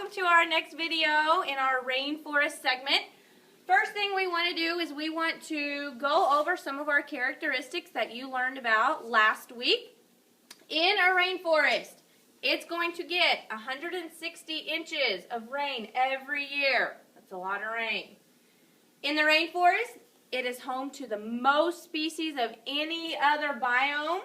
welcome to our next video in our Rainforest segment. First thing we want to do is we want to go over some of our characteristics that you learned about last week. In a rainforest, it's going to get 160 inches of rain every year. That's a lot of rain. In the rainforest, it is home to the most species of any other biome.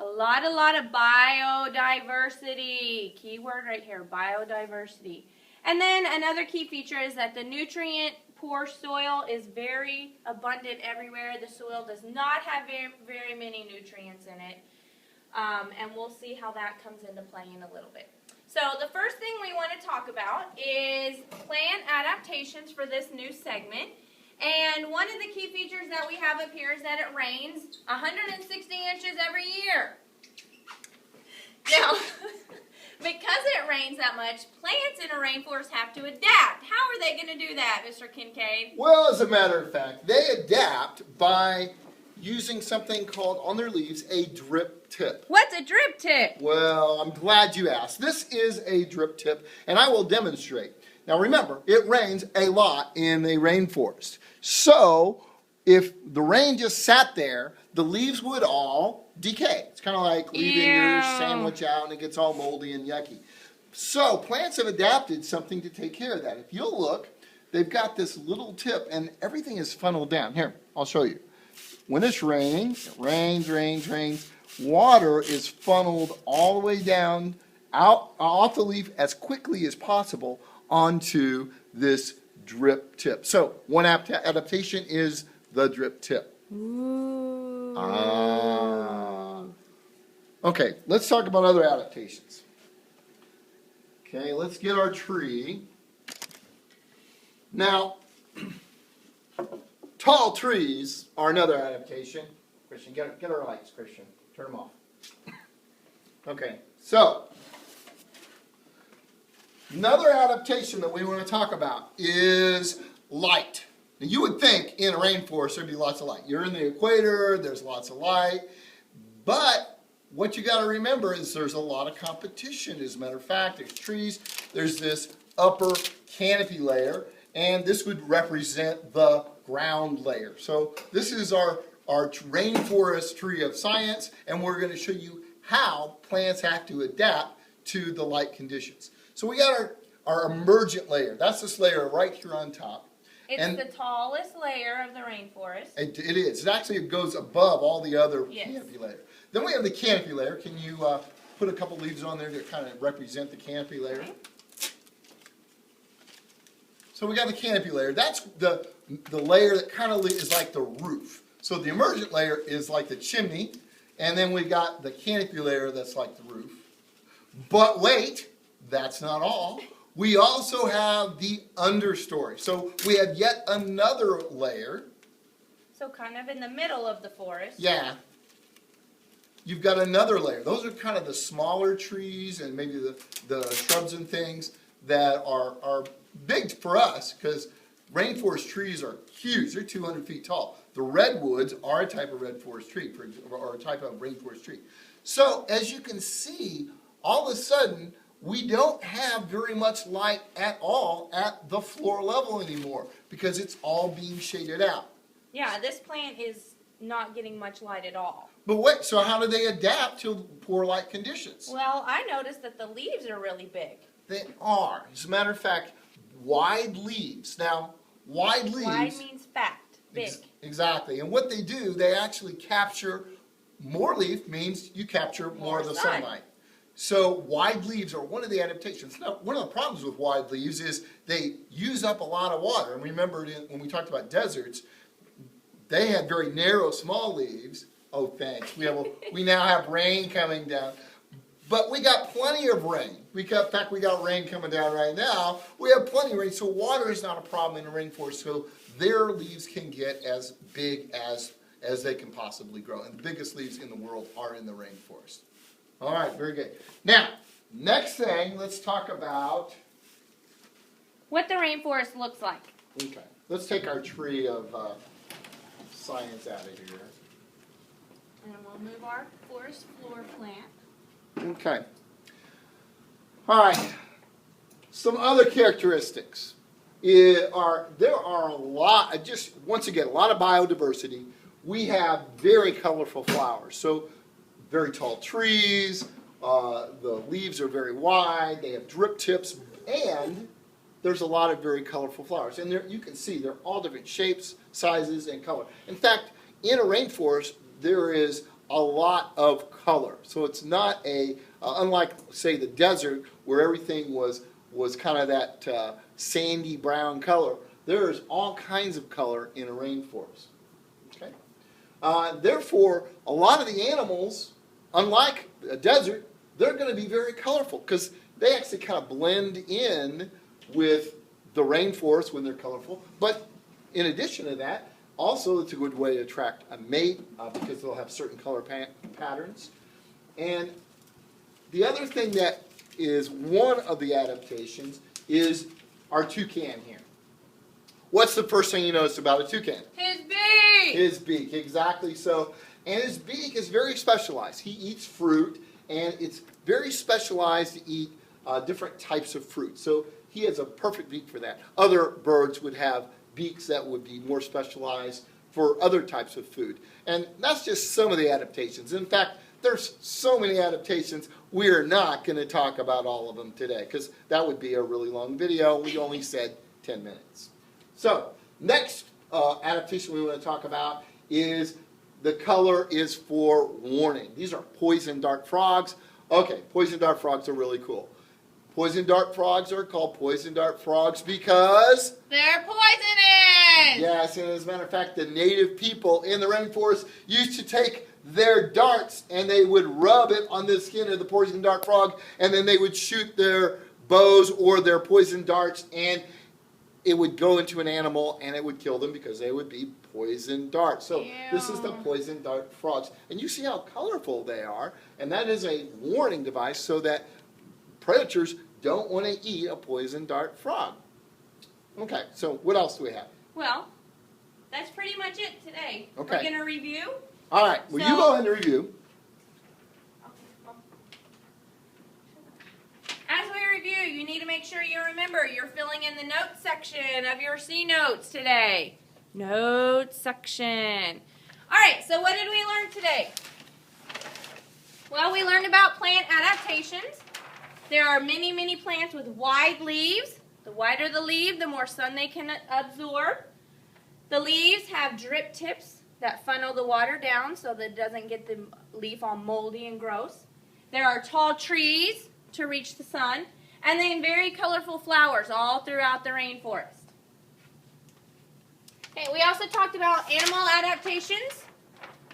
A lot of biodiversity. Key word right here, biodiversity. And then another key feature is that the nutrient-poor soil is very abundant everywhere. The soil does not have very many nutrients in it. And we'll see how that comes into play in a little bit. So the first thing we want to talk about is plant adaptations for this new segment. And one of the key features that we have up here is that it rains 160 inches every year. Now, because it rains that much, plants in a rainforest have to adapt. How are they going to do that, Mr. Kincaid? Well, as a matter of fact, they adapt by using something called, on their leaves, a drip tip. What's a drip tip? Well, I'm glad you asked. This is a drip tip, and I will demonstrate. Now remember, it rains a lot in a rainforest. So, if the rain just sat there, the leaves would all decay. It's kind of like leaving your sandwich out and it gets all moldy and yucky. So, plants have adapted something to take care of that. If you'll look, they've got this little tip and everything is funneled down. Here, I'll show you. When it's raining, it rains, water is funneled all the way down, out off the leaf as quickly as possible onto this drip tip. So one adaptation is the drip tip. Ooh. Okay, let's talk about other adaptations. Okay, let's get our tree. Now, tall trees are another adaptation. Christian, get our lights, Christian. Turn them off. Okay, so another adaptation that we want to talk about is light. Now, you would think in a rainforest there'd be lots of light. You're in the equator, there's lots of light, but what you got to remember is there's a lot of competition. As a matter of fact, there's trees, there's this upper canopy layer, and this would represent the ground layer. So this is our rainforest tree of science, and we're going to show you how plants have to adapt to the light conditions. So we got our emergent layer. That's this layer right here on top. It's the tallest layer of the rainforest. It is. It goes above all the other canopy layer. Then we have the canopy layer. Can you put a couple leaves on there to kind of represent the canopy layer? Okay. So we got the canopy layer. That's the layer that kind of is like the roof. So the emergent layer is like the chimney, and then we got the canopy layer that's like the roof. But wait, that's not all. We also have the understory. So we have yet another layer. So kind of in the middle of the forest. Yeah. You've got another layer. Those are kind of the smaller trees and maybe the shrubs and things that are big for us because rainforest trees are huge. They're 200 feet tall. The redwoods are a type of rainforest tree, or a type of rainforest tree. So as you can see, all of a sudden, we don't have very much light at all at the floor level anymore because it's all being shaded out. Yeah, this plant is not getting much light at all. But wait, so how do they adapt to poor light conditions? Well, I noticed that the leaves are really big. They are. As a matter of fact, wide leaves. Now, wide leaves... Wide means fat, big. Exactly. And what they do, they actually capture more leaf means you capture more of the sunlight. So wide leaves are one of the adaptations. Now, one of the problems with wide leaves is they use up a lot of water. And remember when we talked about deserts, they had very narrow, small leaves. Oh, thanks. We now have rain coming down. But we got plenty of rain. In fact, we got rain coming down right now. We have plenty of rain, so water is not a problem in the rainforest. So their leaves can get as big as they can possibly grow. And the biggest leaves in the world are in the rainforest. All right, very good. Now, next thing, let's talk about what the rainforest looks like. Okay, let's take our tree of science out of here. And we'll move our forest floor plant. Okay. All right. some other characteristics there are a lot, just once again, a lot of biodiversity. We have very colorful flowers. So very tall trees, the leaves are very wide, they have drip tips, and there's a lot of very colorful flowers. And there, you can see they're all different shapes, sizes, and color. In fact, in a rainforest, there is a lot of color. So it's not unlike, say, the desert, where everything was kind of that sandy brown color. There's all kinds of color in a rainforest. Okay? Therefore, a lot of the animals, unlike a desert, they're going to be very colorful because they actually kind of blend in with the rainforest when they're colorful. But in addition to that, also it's a good way to attract a mate because they'll have certain color patterns. And the other thing that is one of the adaptations is our toucan here. What's the first thing you notice about a toucan? His beak! His beak, exactly so. And his beak is very specialized. He eats fruit, and it's very specialized to eat different types of fruit. So he has a perfect beak for that. Other birds would have beaks that would be more specialized for other types of food. And that's just some of the adaptations. In fact, there's so many adaptations, we're not going to talk about all of them today because that would be a really long video. We only said 10 minutes. So, next adaptation we want to talk about is the color is for warning. These are poison dart frogs. Okay, poison dart frogs are really cool. Poison dart frogs are called poison dart frogs because they're poisonous! Yes, and as a matter of fact, the native people in the rainforest used to take their darts and they would rub it on the skin of the poison dart frog, and then they would shoot their bows or their poison darts, and it would go into an animal and it would kill them because they would be poison darts. So this is the poison dart frogs. And you see how colorful they are, and that is a warning device so that predators don't want to eat a poison dart frog. Okay, so what else do we have? Well, that's pretty much it today. Okay. We're going to review. All right, well, you go ahead and review. As we review, you need to make sure you remember you're filling in the notes section of your C notes today. Notes section. All right, so what did we learn today? Well, we learned about plant adaptations. There are many, many plants with wide leaves. The wider the leaf, the more sun they can absorb. The leaves have drip tips that funnel the water down so that it doesn't get the leaf all moldy and gross. There are tall trees to reach the sun, and then very colorful flowers all throughout the rainforest. Okay, we also talked about animal adaptations.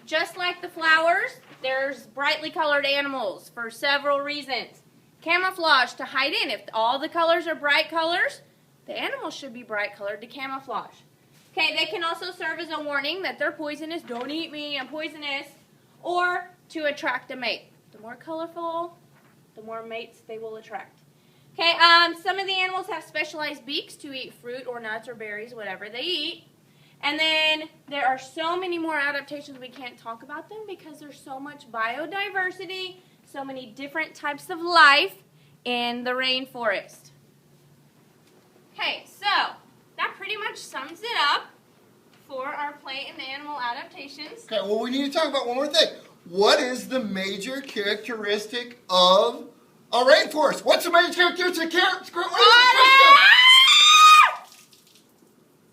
Just like the flowers, there's brightly colored animals for several reasons. Camouflage to hide in. If all the colors are bright colors, the animals should be bright colored to camouflage. Okay, they can also serve as a warning that they're poisonous. Don't eat me, I'm poisonous. Or to attract a mate. The more colorful, the more mates they will attract. Okay, some of the animals have specialized beaks to eat fruit or nuts or berries, whatever they eat. And then there are so many more adaptations we can't talk about them because there's so much biodiversity, so many different types of life in the rainforest. Okay, so that pretty much sums it up for our plant and animal adaptations. Okay, well, we need to talk about one more thing. What is the major characteristic of a rainforest? What's the major characteristic?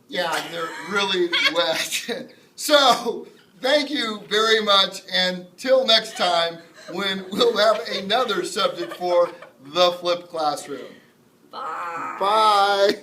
Yeah, they're really wet. So, thank you very much, and till next time when we'll have another subject for the flipped classroom. Bye. Bye.